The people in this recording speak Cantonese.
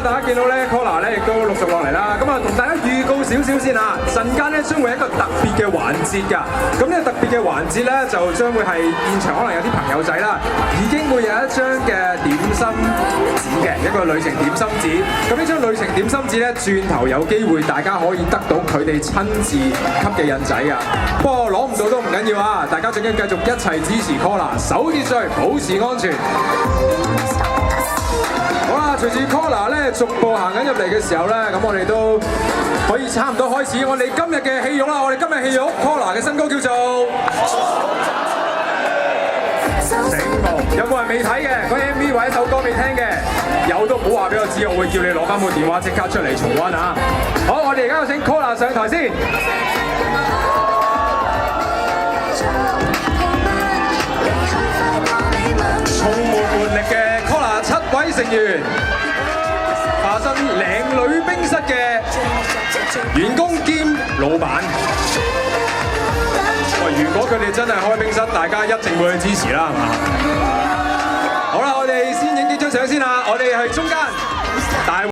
大家見到咧 Collar 咧亦都陸續落嚟啦。咁啊，同大家預告少少先啊，陣間咧將會有一個特別嘅環節㗎。咁呢個特別嘅環節咧，就將會係現場可能有啲朋友仔啦，已經會有一張嘅點心紙嘅一個旅程點心紙。咁呢張旅程點心紙咧，轉頭有機會大家可以得到佢哋親自給嘅印仔㗎。不過攞唔到都唔緊要啊，大家最緊要繼續一齊支持 Collar， 守秩序，保持安全。好啦，隨住 Collar 咧逐步行緊入嚟嘅時候咧，咁我哋都可以差唔多開始我哋今日嘅戲肉啦。我哋今日戲肉 Collar 嘅新歌叫做醒目。有冇人未睇嘅？嗰 MV 或者首歌未聽嘅，有都唔好話俾我知，我會叫你攞翻部電話即刻出嚟重溫啊！好，我哋而家有請 Collar 上台先。充滿活力嘅 Collar 7位成員，化身靚女冰室嘅員工兼老闆。喂，如果佢哋真係開冰室，大家一定會去支持啦，係嘛？好啦，我哋先影幾張相先啦，我哋去中間。